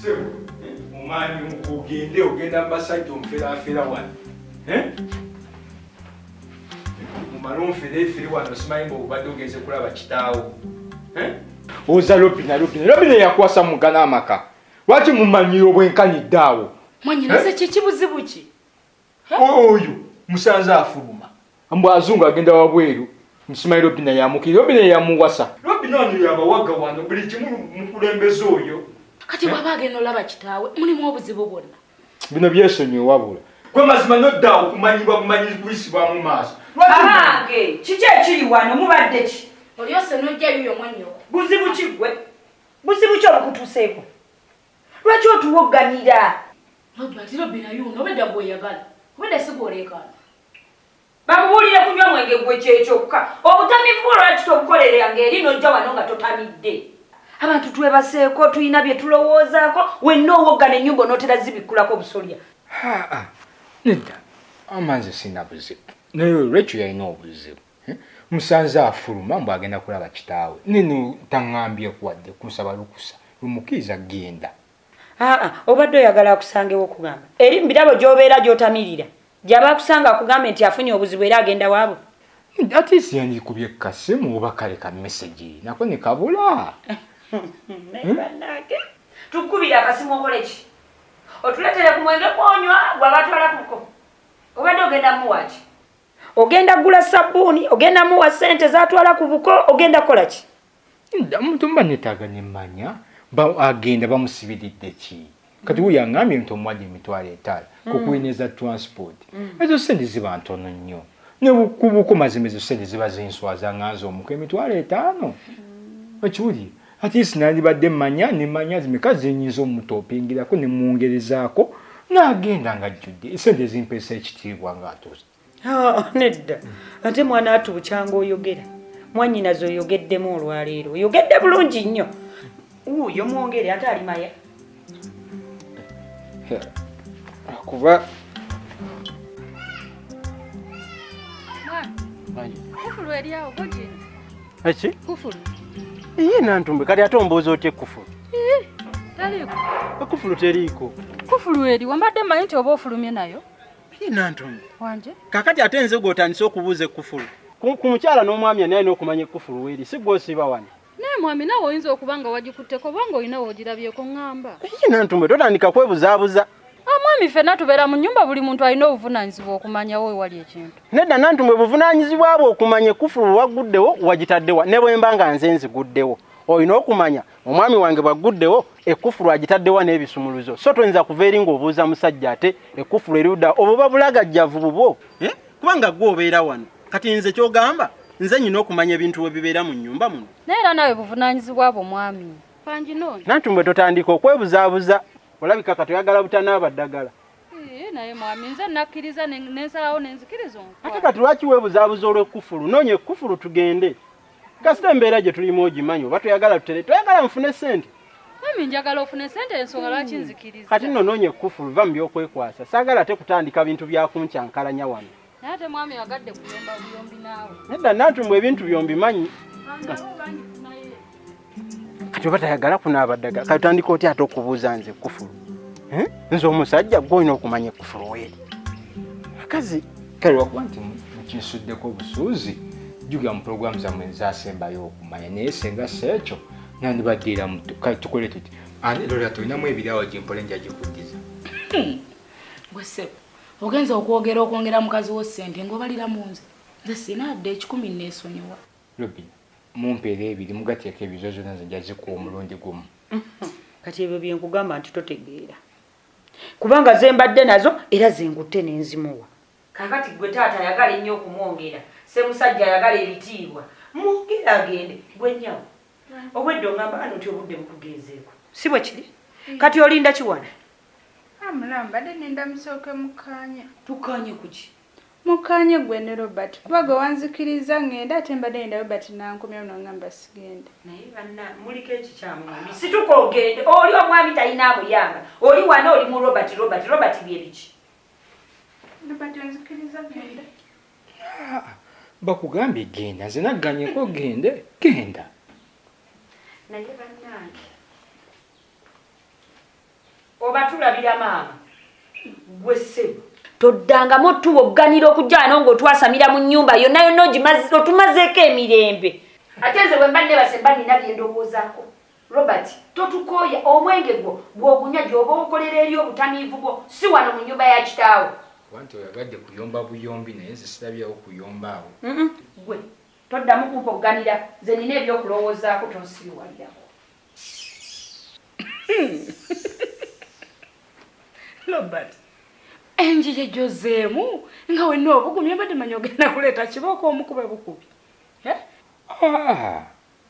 Sebo, omani ukugende ogenda mbasite omfera wano. Mumalo mfere wano simanyi mbo obadde ogenze kulaba kitaawo. Oza Robina yakwasa mugana amaka. Lwaki mumanyiro obwenkanidde awo? Mwanyinaze kikibuzibu ki? Oyo musanze afuluma. Ambo azungu agenda wabweru. Msimanyi Robina yamukiri. Robina yamuwasa. Robina ono yabawaga wano buli kimu mukulembeze oyo. Kati baba agenda olaba kitaawe mulimu obuzibu bwonna. Bino byesonyiwe wabula. Gwe mazima nodda okumanyibwa kumanyibwisibwa mu maaso. Abange kiki ekiri wano mubadde ki? Olyose nojja yuyo mwanyoko. Buzibu ki gwe? Buzibu ki obukutuuseeko? Lwaki otuwogganira? Nojja Robina yuno obedda gweyagala. Obedda sigolekana. Bamubuulire kunywa mwenge gwe kyekyokka. Obutamivu lwaki tobukolerera ng'eri nojja wano nga totamidde. Abantu twebaseeko tuyina bye tulowoozaako wenna owoggana ennyumba onootera zibikkulako busolya. Nedda amanze sina buzibu. Naye Rachel yalina obuzibu. Musanze afuluma mbu agenda kulaba kitaawe. Nino taŋŋambye kuwadde kunsaba lukusa. Lumukkiriza genda. Obadde oyagala akusangewo okugamba. Eri mu birabo gy'obeera gy'otamirira. Gy'aba akusanga akugambe nti afunye obuzibu era agenda waabo. Ate si yandikubye kasimu oba kale ka message nako ne kabula. Bannange tukubira akasimu okole ki? Otuletere ku mwenge kwonywa gwabatwala kuko. Obadde ogenda muwaki? Ogenda gula sabbuuni, ogenda muwa ssente zatwala ku buko, ogenda kola ki? Omuntu mba netaaga ne mmanya agenda bamusibiridde ki? Kati wuyo aŋŋambye nti omuwadde emitwalo 5 kukuweereza transport. Ezo ssente ziba ntono nnyo. Ne kubuko mazima ezo ssente ziba zenswaza ŋŋanza omuko emitwalo 5. Okiwulire? Ati sinandibadde mmanya zimeka zenyinza omutopingirako ne mwongerezaako n'agenda ng'ajjudde. Ssente zimpeesa ekitiibwa ng'atuuse. Nedda. Ate mwana atuukyanga oyogera. Mwannyinaze oyogeddemu olwaleero. Oyogedde bulungi nnyo. Wuuyo mwongere ate ali maya. Kuba Kufulu eri awo gojini. Eki? Kufulu. Iye nantumbe kati ate ombooza otya kufulu? Taliiko. Kufulu teriiko. Kufulu eri wambadde mmanyi nti oba ofulumye nayo? Iye nantumbe. Wanje? Kakati ate nze gw'otandise okubuuza ekkufulu. Ku mukyala n'omwami ani alina okumanya ekkufulu weeri si gw'osiiba wano. Naye mwami nawe oyinza okuba nga wagikutteko oba ng'olina w'ogirabyeko ŋŋamba. Iye nantumbe totandika kwebuzaabuza. Mwami ffenna tubeera mu nnyumba buli muntu alina obuvunaanyizibwa okumanyawo ewali ekintu. Nedda nantumbe buvunaanyizibwa bwo okumanya ekkufulu waguddewo wagitaddewa ne bwe mba nga nze nziguddewo. Olina okumanya omwami wange bwaguddewo ekkufulu agitaddewa n'ebisumuluzo. So toyinza kuva eri ng'obuuza musajja ate ekkufulu erudda obuba bulagajjavu bubwo. Kubanga gwe obeera wano. Kati nze ky'ogamba nze nyina okumanya ebintu we bibeera mu nnyumba muno. Naye era nawe buvunaanyizibwa bwo mwami. Panjinoni. Nantumbe totandika okwebuzaabuza. Olabika kati oyagala butanaaba ddagala. Naye mwami nze nakkiriza n'ensalawo n'enzikiriza onkwa. Ate kati lwaki weebuzaabuza olw'ekkufulu? Noonya ekkufulu tugende. Kasita embeera gye tulimu ogimanyi oba toyagala tutere toyagala nfune ssente. Mwami njagala ofune ssente ensonga lwaki nzikiriza. Kati nno noonya ekkufulu va mu byokwekwasa. Saagala ate kutandika bintu bya kunkyankalanya wano. Naye ate mwami yagadde kuyomba buyombi naawe. Nedda nantumwe ebintu byombimanyi. Kati oba tayagala kunaaba ddagala. Kati tandika otya ate okubuuza nze ekkufulu. Nze omusajja gwe olina okumanya ekkufulu weeri. Akazi kale lwakuba nti mukinsuddeko obusuuzi juga mu puroguramu zammwe ezaasembayo okumanya naye senga seekyo nandibaddiira muto kale tukole tuti ani lola tulinamu ebirawo gyempole nja gikuddiza. Gwe ssebo ogenza okwongera mukazi wo ssente ng'obalira mu nze sinadde 10 neesonyiwa. Robin mumpeera ebiri mugateeka ebizo zonna nze nja zikuwa omulundi gumu. Kati ebyo bye nkugamba nti totegeera. Kubanga ze mbadde nazo era zengutte n'enzimuwa. Kakati gwe taata ayagala ennyo okumwongera. Ssemusajja ayagala ebitiibwa. Mwongere agende gwe nnyawo. Obwedde ongamba ano nti obudde bukugezeeko. Si bwe kiri? Kati olinda kiwana? Mulamba mbadde nenda musooke mukkaanya. Tukkaanye ku ki? Mukkaanye gwe ne Robert. Kuba gwe wanzikiriza ngenda ate mbadde nenda Robert nankomya n'ongamba sigende. Naye banna muliko ekikyamu. Situka ogende. Oli omwami talina amuyamba. Oli wano oli mu Robert bye biki? Robert wanzikiriza genda. Bakugambye genda nze nagganyeko genda. Naye bannange obatulabira maama gwe ssebo toddangamu tuwogganira okujjana ng'otwasamira mu nnyumba yonna yonna otumazeeko emirembe ate nze bwe mba nebasemba nina bye ndowoozaako Robert totukooya omwenge gwo bw'ogunya gy'oba okolera eri obutamiivu bwo si wano mu nnyumba ya kitaawo wanti oyagadde kuyomba buyombi naye nze sirabyawo kuyomba awo gwe toddamu kumpogganira ze nina ebyokulowoozaako tonsiriwalirako Robert enjije jozeemu nga wenna obugumye mbadde manya ogenda kuleeta kibooko omukube bukubi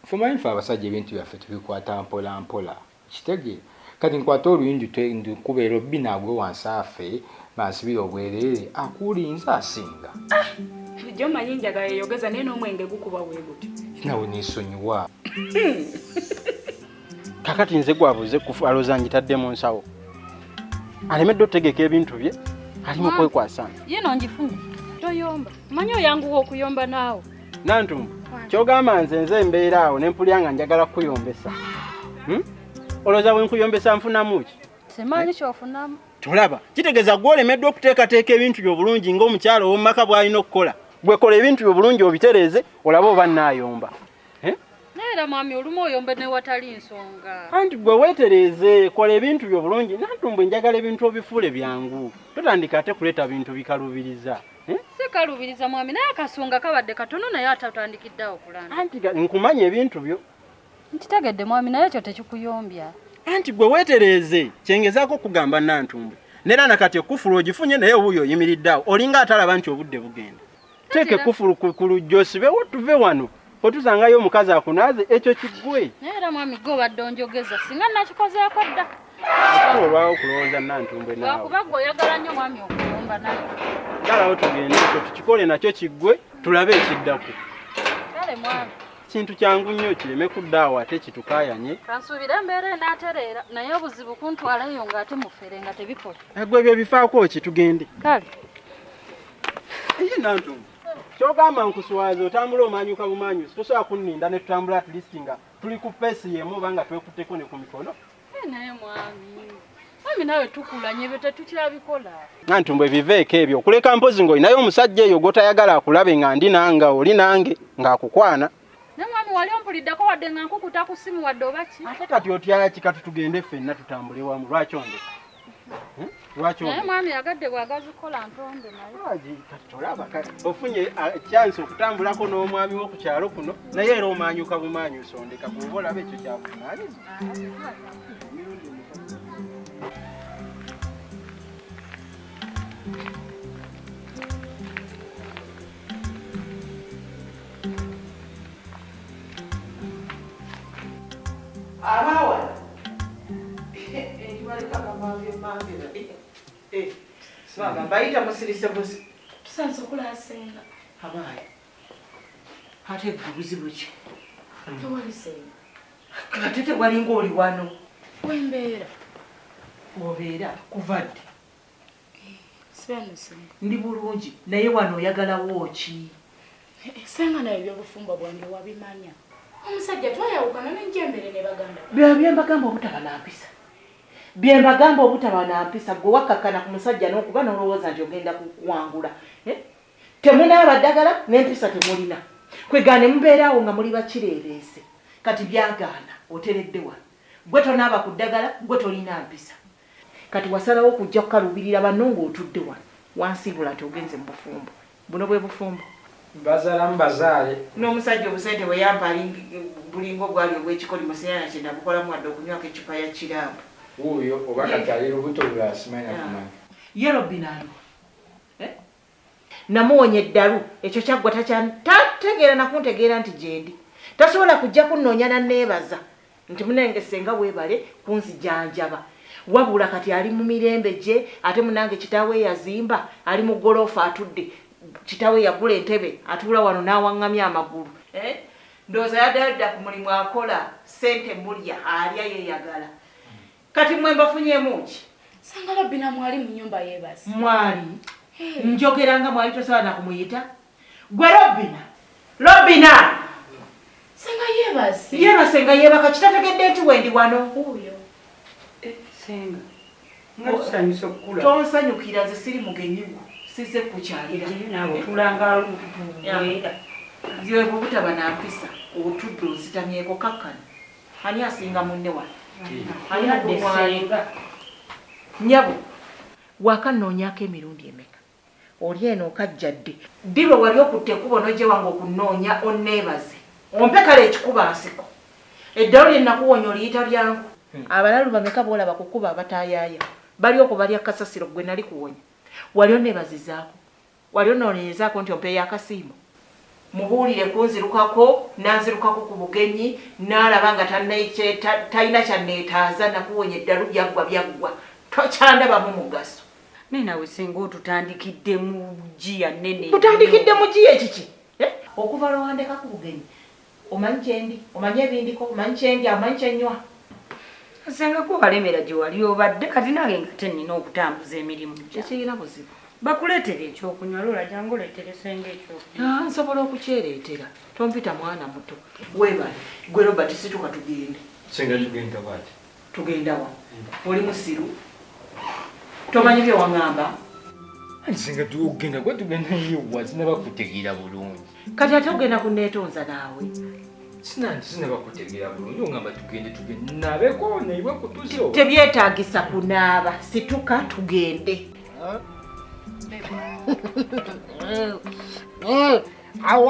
fumanyi fe abasajja ebintu byaffe tubikwata mpola mpola kitege kati nkwata oluyinju ndikubeera obbi naagwe wansi afe bansibire obwereere akulinza asinga bulijjo manyi njagala yeyogeza naye n'omwenge gukuba bwe gutyo nawe neesonyiwa kakati nze gwabuze kufu aloza njitadde mu nsawo alemedde otegeka ebintu bye alimu kwekwasa yeno njifunye toyomba manyi oyanguwa okuyomba naawe nantumba kyogamba nze embeera awo nempulya nga njagala kuyombesa oloza bwe nkuyombesa nfunamu ki semanyi kyofunamu tulaba kitegeeza gwolemeddwe okuteekateeka ebintu by'obulungi ng'omukyalo ow'omumaka bw'alina okukola gwekola ebintu by'obulungi obitereeze olabe oba nnaayomba naera mwami olumu oyombe newatali nsonga anti gwe weetereeze kola ebintu by'obulungi nantumbwe njagala ebintu obifuule byangu totandika ate kuleeta bintu bikalubiriza si kalubiriza mwami naye akasonga kabadde katono naye atatandikiddeawo kulanda anti nkumanya ebintu byo nkitegedde mwami naye ekyo tekikuyombya anti gwe weetereeze kyengezaako okugamba nantumbwe neera nakati ekufulu ogifunye naye wuuyo oyimiriddeawo olinga atalaba nti obudde bugenda teeka ekufulu ku lujja osibewo tuve wano otusangayo omukazi akunaaze ekyo kiggwe naera mwami gwe obadde onjogeza singa nakikozeeko dda olwawo okulowooza nantumbwe naawe lwakuba gwe oyagala nnyo mwami okuyomba naye galawo tugende ekyo tukikole nakyo kiggwe tulabe ekiddaku kale mwami kintu kyangu nnyo kireme kuddaawo ate kitukaayanye kansuubire embeera enaatereera naye obuzibu kuntwalayo ng'ate mufere nga tebikola gwe ebyo bifaako ki tugende kale ye nantumbe kyogamba nkuswaza otambula omanyuka bumanyusi tosobola kunninda ne tutambula at least nga tuli ku peesi yemu oba nga twekutteko ne ku mikono naye mwami nawe tukulanye ebyo tetukyabikola nantumbwe biveeko ebyo okuleka mpozi ng'olinayo omusajja eyo gw'otayagala akulabe nga ndi nanga oli nange ng'akukwana ne mwami wali ompuliddeko wadde nga nkukuta ku ssimu wadde oba ki ate kati otyaki kati tugende ffenna tutambule wamu lwaki ondeka naye mwami yagadde bwagazikola ntonde naye kati tolaba ofunye chance okutambulako n'omwami wo ku kyalo kuno naye era omanyuka bumanyusi ondeka bw'oba olaba ekyo kyakunaaniza Abawa ekibaleka kamambye mambira sibanga bayita musirise buzi tusanze okulasenga abaye ate buzibu ki tewalisenga ate tewalinga oli wano wembeera obeera kuvadde sibamusenga ndi bulungi naye wano oyagalawo ki senga naye ebyobufumba bwange wabimanya omusajja twayawukana nenjembere ne baganda byembagamba obutaba nampisa byembagamba obutaba nampisa gwe wakkakana ku musajja n'okuba n'olowooza nti ogenda kuwangula temunaaba ddagala n'empisa temulina kwegane mubeeraawo nga muli bakireereese kati byagaana oteredde wano gwe tonaaba ku ddagala gwe tolina mpisa kati wasalawo okujja kukalubirira banno ng'otudde wano wansibula nti ogenze mu bufumbo buno bwe bufumbo bazalamu bazaale n'omusajja obusente bwe yampa bulingo bwali obw'ekikoli musenyana kye nabukolamu wadde okunywako ecupa ya kiraamu wuuyo oba kati ali lubuto lulasimanya kumanya ye Robinalo namuwonya eddalu ekyo kyaggwa tategeera nakuntegeera nti gyendi tasobola kujja kunnoonya nanneebaza nti munengese nga weebale kunzijanjaba wabula kati ali mu mirembe gye ate munange kitaawe yazimba ali mu goloofa atudde kitaawe yagula entebe atuula wano n'awaŋŋamya amagulu ndowooza yadda ku mulimu akola ssente mulya alya yeeyagala kati mwe mbafunyemu ki sanga Robina mwali mu nnyumba yeebasi mwali njogeranga mwali tosobola nakumuyita gwe Robina senga yeebasi yeebase nga yeebaka kitategedde nti wendi wano uyo senga ngatusanyusa okukula tonsanyukira nze siri mugenyiwo size kukyalira nabo tulanga lutubwera ziwe bwebutaba nampisa obutudde ozitamyeko kakkana ani asinga munne wa ani addesenga nyabo wakannoonyako emirundi emeka oli eno okajjadde ddirwe wali okutte ekkubo n'ogye wange okunnoonya onneebaze ompe kale ekikuba nsiko eddalo lye nakuwonya oliyita lyangu abalalu bameka boolaba kukuba abataayaaya bali okubalya kasasiro gwe nali kuwonya wali onneebazizaako wali onooneyezaako nti ompeeyo akasiimo mubuulire kunzirukako nanzirukako ku bugenyi n'alaba nga talina kyanneetaaza nakuwonya eddalu byaggwa tokyandabamu mugaso naye nawe singa otutandikidde mu giya nene tutandikidde mu giya ekiki okuva lwewandeka ku bugenyi omanyi kyendi omanyi ebindiko omanyi kyendi amanyi kyenywa asengako balemera gye wali obadde kati nange nga tennina okutambuza emirimu ekirina buzibu bakuleetera ekyokunywa loola jangu oleetere senga ekyokunywa nsobola okukyereetera tompita mwana muto weebale gwe Robert situka tugende senga tugenda bati tugenda wa oli musiru tomanyi bye waŋŋamba senga tugenda gwe tugenda yewa sinabakutegeera bulungi kati ate ogenda kunneetonza naawe sinabakutegeera bulungi oŋŋamba tugende nabeko naibwe kutuzeho tebyetaagisa kunaaba situka tugende awo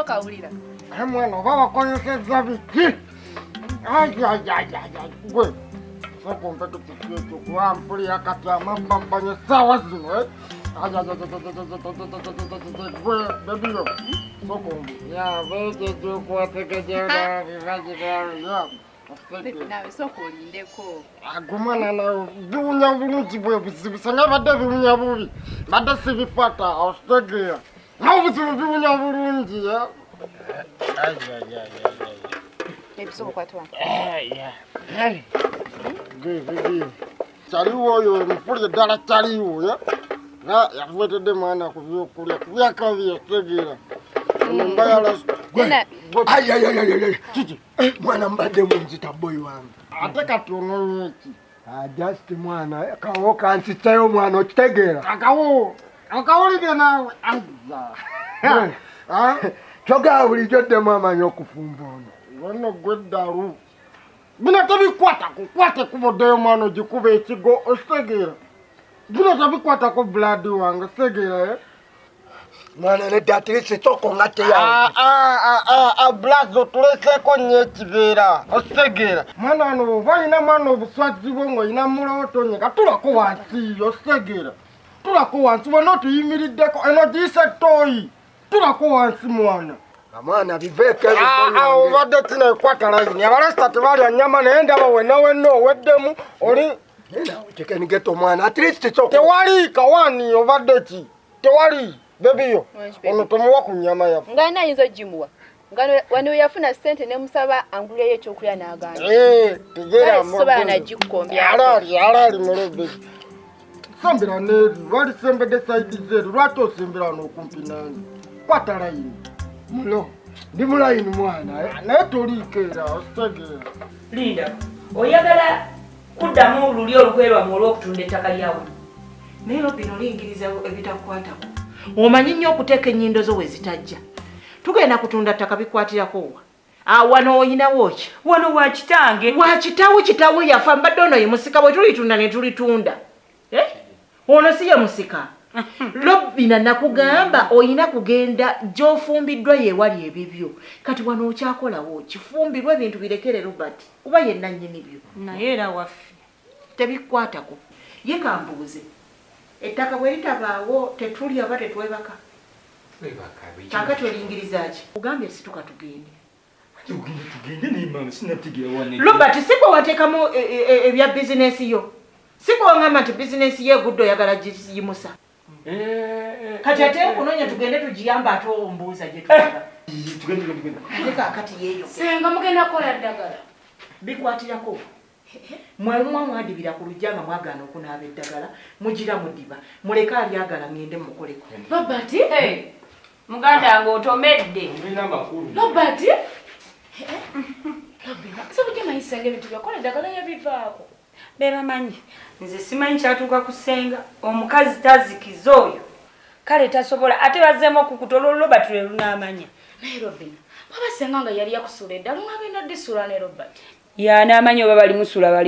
kawulira mwana oba wakozesezza biki gwe sokompetukikyokuba mpulira kati amabbambanya essaawa zino gwe bebiyo sokombe yabejejokuwategejeaaa nawe sooka olindeko agumana nawe biwunya bulungi bwe buzibu senga badde biwunya bubi badde sibikwata ositegeera nawe buzibu biwunya bulungi kyaliwo oyo mpulire ddala kyaliwo yakuwetedde mwana ku byokulya ku byakabi ositegeera kiki mwana mbadde munzita boyi wange ate kati onoyeki just mwana kawo kansitayo mwana okitegeera akawulire naawe kyogaa bulijjo ddemu amanyi okufumba ono wano gweddalu bino tebikwata kukwate kuboddeyo mwana ogikuba ekigo ositegeera bino tebikwatako buladi wange ositegeera mwana neddatirisi soko nga teyawo blazo tuleseko nnyo ekibeera ositegeera mwana wano oba olina mwana obuswazi bwo ng'olina mulootonye katulako wansi ositegeera tulako wansi bonna otuyimiriddeko eno giyise ttooyi tulako wansi mwana mwana biveeko obadde tinaekwata layini abalasta tebalya nnyama naye ndaba wenna oweddemu oli tekenigeto mwana atirisi soko tewali kawaani obadde ki tewali bebiyo ono tomuwa ku nnyama yafe nga alina ayinza ogimuwa nga wano yafuna ssente nemusaba angulireyo ekyokulya n'aganda tegeerasobola nagikkombya alaali mulobe sembera neeri wali sembedde saidi zeeru lwaki osembera n'okumpi nange kwata layini mulo ndi mulayini mwana naye toliikeera ositegeera linda oyagala kuddamu oluli olukwerwamu olw'okutunda ettaka lyawe naye lobino oliyingiriza ebitakukwatako omanyi nnyo okuteeka ennyindo zo we zitajja tugenda kutunda ttaka bikwatirako wa wano oyinawo ki wano wa kitange kitawo yafa mbadde ono ye musika bwe tulitunda ne tulitunda ono si ye musika lobina nakugamba oyina kugenda gy'ofumbiddwa yeewali ebibyo kati wano okyakolawo kifumbirwa ebintu birekere Robert oba yenna nnyini byo naye era waffe tebikwatako ye kambuuze ettaka bwe litabaawo tetulya oba tetwebaka kakati olingiriza ki ugambye situka tugende Robert sikwe wateekamu ebya bizinesi yo sikwe wangamba nti bizinesi ye egudde oyagala giyimusa kati ate kunoonya tugende tugiyamba ate ombuuza gye tulaga ate kakati yeeyo senga mugenda kukola ddagala bikwatirako mwalumwa mwadibira ku lujja nga mwagaana okunaaba eddagala mugira mudiba muleke alyagala ngende mukoleko Robert muganda wange otomedde Robert Sabuje mayisenge bintu byakola dagala yabivaako. Beba manyi. Nze simanyi kyatuuka kusenga omukazi tazikiza oyo. Kale tasobola ate bazeemo okukutololo batule lunaamanya. Naye Robin, baba senga nga yali yakusula eddala ng'agenda disula ne Robert. N'amanyi oba bali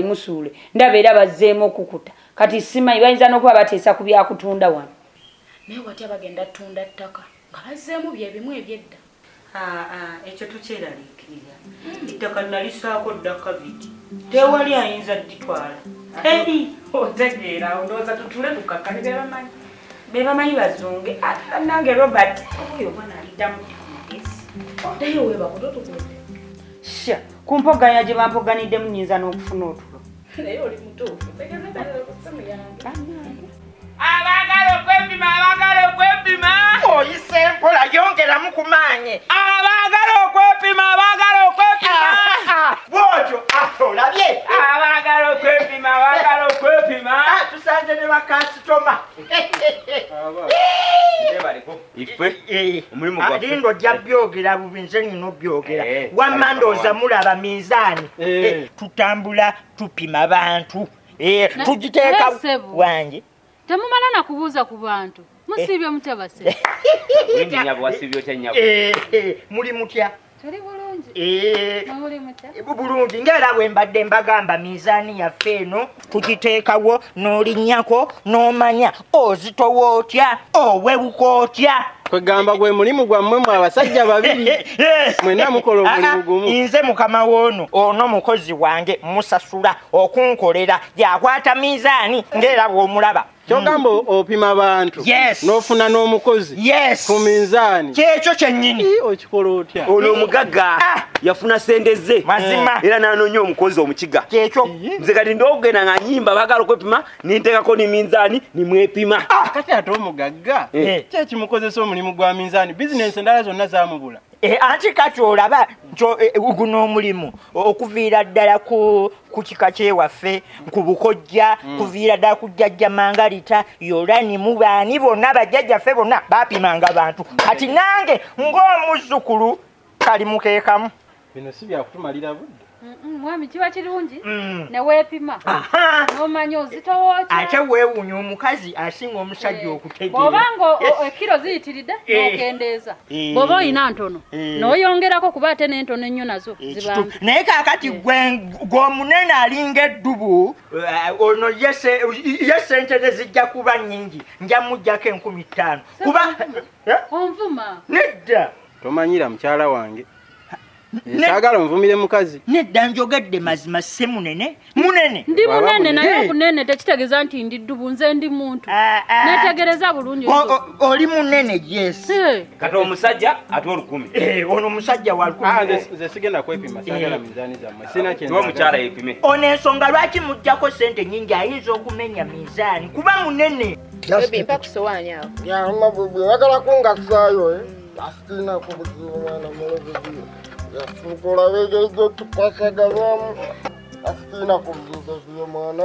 musuule. Ndaba era bazeemo okukuta. Kati simanyi bayinza n'okuba bateesa ku byakutunda wano. Naye watya bagenda tunda ttaka nga bazzeemu bye bimu ebyedda. Ekyo tukyeraliikirira. Ettaka nalisaako dda kavidi. Tewali ayinza dditwala. Otegeera ndowooza tutule tukakkale bebamanyi bazunge ate nange Robert oyo mwana aliddamu esi. Naye weebakutotukwedde. Sha kumpoganya gye bampoganiddemu nnyinza n'okufuna otulo. Naye oli mutuufu tegeezekale kusemu yange. Abagala okwepima. Oyise mpola yongeramu ku maanyi. Abagala okwepima. Bwotyo olabye. Abagala okwepima. Tusanze ne bakasitoma. Alindo ojja byogera bubi nze nino byogera. Wamma ndowooza mulaba minzaani. Tutambula tupima bantu. Tugiteeka wange. Temumala na kubuuza ku bantu. Musiibye mutya base. Windi nyabo wasibyo kya nyabo. Muli mutya? Tuli bulungi. Muli mutya? Bulungi ngera bwe mbadde mbagamba mizaani yaffe eno tugiteekawo n'olinnyako n'omanya ozitowa otya owewuka otya. Kwegamba gwe mulimu gwammwe mwe abasajja babiri mwena mukola omulimu gumu. Nze mukama w'ono ono mukozi wange musasula okunkolera yakwata mizaani ngera bw'omulaba. Kyogamba opima abantu n'ofuna n'omukozi ku minzaani. Kyekyo kyennyini. Okikola otya? Ono omugagga yafuna sente ze mazima era n'anoonya omukozi omukiga. Kyekyo nze kati ndogenda nga nyimba bagala okwepima ninteekako ni minzaani nimwepima. Kati ate omugagga kyekimukozesa omulimu gwa minzaani bizinensi endala zonna zaamubula. Anti kati olaba guno omulimu okuviira ddala ku kika kyewaffe ku bukojja kuviira ddala ku jjajja Mangalita Yolani mu baani bonna bajjajjaffe bonna baapimanga bantu. Kati nange ng'omuzzukulu kali mukeekamu. Bino si byakutumalira budde. Mwami kiba kirungi ne weepima n'omanya ozitowa otya. Ate weewuunya omukazi asinga omusajja okutegeera. Bw'obanga ekiro ziyitiridde n'okendeeza. Bw'oba oyina ntono n'oyongerako kuba ate n'entono ennyo nazo zibanga. Naye kaakati gw'omunene alinga eddubu ono ye sente ze zijja kuba nnyingi nja muggyako 15,000. Kuba onvuma. Nedda. Tomanyira mukyala wange. Saagala nvumire mukazi. Nedda njogedde mazima se munene. Ndi munene naye obunene tekitegeeza nti ndi ddubu nze ndi muntu. Netegereza bulungi. Oli munene yes. Kati omusajja ate 10,000. Ono omusajja wa 10,000. Nze sigenda kwepima saagala minzaani zammwe. Sina kye. Tuwa mukyala yepime. Ono ensonga lwaki muggyako sente nnyingi ayinza okumenya minzaani kuba munene. Bimpa ku sowaani awo. Yama bwe yagala kungasaayo asina ku buzibu mwana mulozi. Yafukola begezo tukwasagalamu asina ku buzibu mwana.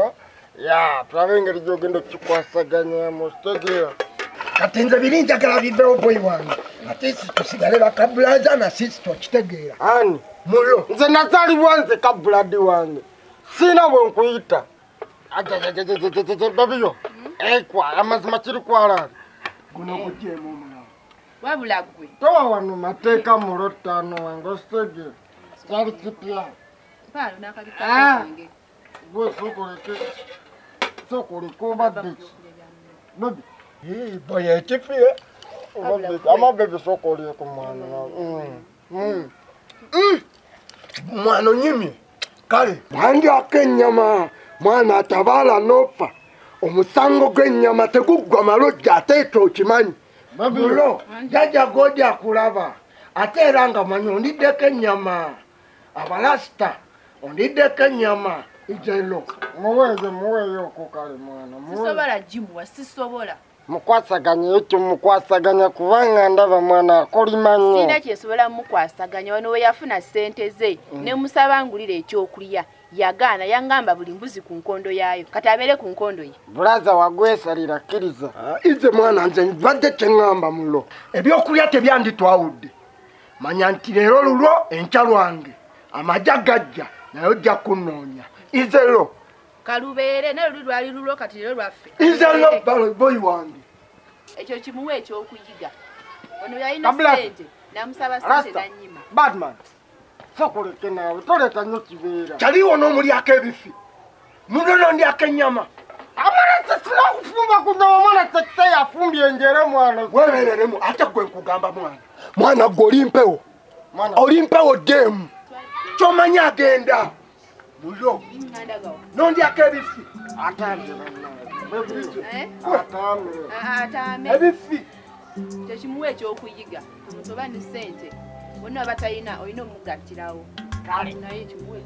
Ya tulabe engeri gy'ogenda okikwasaganyamu kitegeera. Kati nze biri njagala biveewo boyi wange ate si tusigale bakabulaza na sisi twakitegeera. Ani mulo nze nazaalibwa nze kabuladi wange sina bwe nkuyita. Babiyo ekwa amazima kiri kwala guno kujeemu omulawo wabula gwe towa wano mateeka mulo ttaano wange ositege kyali kipya paalo n'akabikaaenge gwe sokoleko obaddeki bebi boya ekifye amabebi sokolyeko mwana mwana onyimye kale bandyako ennyama mwana atabaala n'ofa omusango gw'ennyama teguggwa malojja ate ekyo okimanyi mulo jjajja g'ojja kulaba ate era nga manyi ondiddeko ennyama abalasita ondiddeko ennyama ijelo muweeyoko kale mwana sisobola gimuwa sisobola mukwasaganya ekyo mukwasaganya kubanga ndaba mwana akolima nnyo sina kyesobola mukwasaganya wano we yafuna ssente ze ne musabangulira ekyokulya yagaana yangamba buli mbuzi ku nkondo yaayo kati abeere ku nkondo ye bulaza wagwesalira kkiriza ize mwana nze badde kyeŋŋamba mulo ebyokulya tebyanditwawudde manya nti leero lulwo enkya lwange amajja gajja naye ojja kunnoonya izero kalubeere naye lwali lulo kati lero lwaffe izero boyi wange ekyo kimuwe ekyokuyiga ono yalina sente namusaba sente nanyima badman fakuleke naawe toleka nnyo kibeera kyaliwo n'omulyako ebifi munono ndyako ennyama amala tesina kufumba kunyama mwana tete yafumbye enjere mwana webereremu ate gwe nkugamba mwana gwe oli mpewo demu kyomanyi agenda mulo nondyako ebifi atame ebifi kyekimuwa ekyokuyiga omusoba ni sente bonna abatalina olina omugattirawo naye kimuwa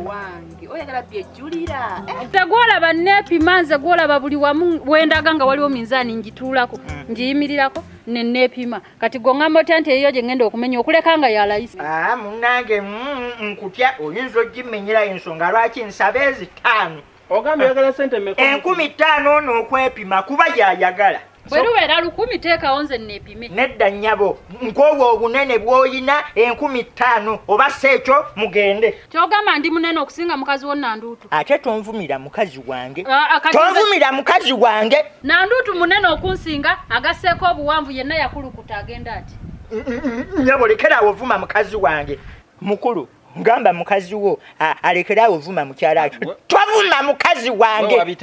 wange oyagala byejjulira tegwolaba neepima nze gwolaba buli wamu wendaga nga waliwo minzaani njituulako njiyimirirako neneepima kati goŋŋamba otya nti eyo gye ŋŋenda okumenya okuleka nga yalayisi munange nkutya oyinza ogimenyera ensonga lwaki nsaba ezitaano ogambye oyagala sente mmeka 50 n'okwepima kuba yayagala bwe lubeera 10 teekawo nze neepime nedda nnyabo nk'obwo obunene bw'olina 50 oba si ekyo mugende kyogamba ndi munene okusinga mukazi wo Nanduutu ate tonvumira mukazi wange tonvumira mukazi wange Nanduutu munene okunsinga agasseeko obuwanvu yenna yakulukuta agenda ati nnyabo lekerawo vuma mukazi wange mukulu ngamba mukazi wo alekerawo vuma mukyala ati twavuma mukazi wange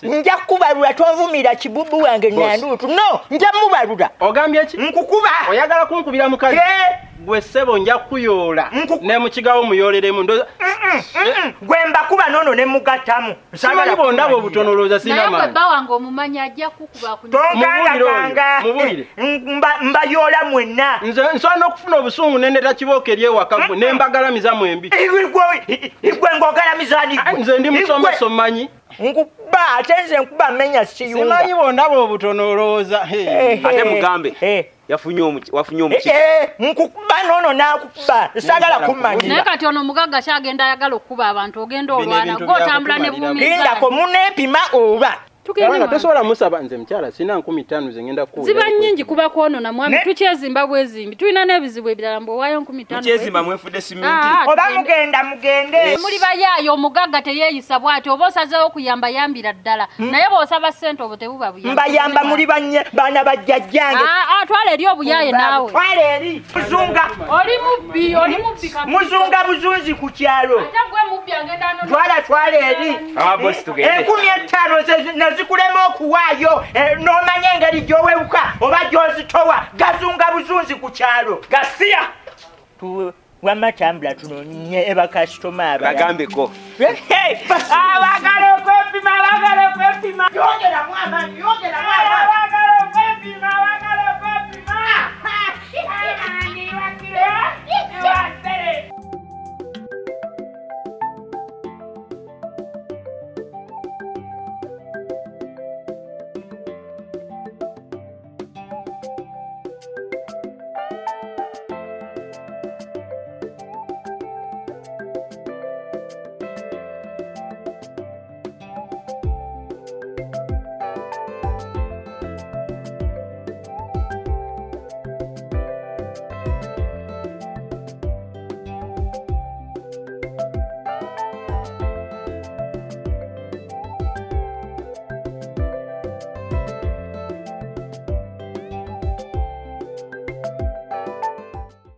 nja kubalula tonvumira kibubu wange Nanduutu no nja mubalula ogambye ki nkukuba oyagala kunkubira mukazi gwe ssebo nja kuyoola ne mukigawo muyoleremu gwe mbakuba nono ne mugattamu simanyi bondaba obutonolooza naye gwe bba wange omumanya ajja kukuba tongangaganga mbayoola mwenna nze nsobola n'okufuna obusungu nendeta kibooko eri ewaka gwe ne mbagalamiza mwembi gwe ng'ogalamizani nze ndi musomeso mmanyi nkuba ate nze nkuba mmenya siyunga simanyi bondaba obutonolooza ate mugambe wafunye omuki nkukuba nono n'akukuba sagala kumanya naye kati ono mugagga kyagenda ayagala okukuba abantu ogenda olwana gw'otambula ne lindako muneepima oba Kabanga tosobola musaba nze mukyala sina 50 ze ngenda ku. Ziba nnyingi kuba kwono mwami tukyezimba bwezimbi. Tulina n'ebizibu ebirala mbo wayo 50. Tukyezimba mwefudde siminti. Oba mugende. Muri bayayo omugagga teyeyisa bwati oba osazeewo kuyamba yambira ddala. Naye bw'osaba ssente obo tebuba buyamba. Mbayamba muri bana bajjajjange. Twala eri obuyaye naawe. Twala eri. Muzunga. Oli mubbi kambi. Muzunga buzunzi ku kyalo. Ate gwe mubbi agenda no. Twala eri. Boss tugende. 15 zikulema okuwaayo n'omanya engeri gy'owewuka oba gy'ozitowa gazunga buzunzi ku kyalo. Gasiya. Wamatambula tunonye ebakasitoma aba. Bagambeko. Abagala okwepima. Yongera mwama. Abagala okwepima.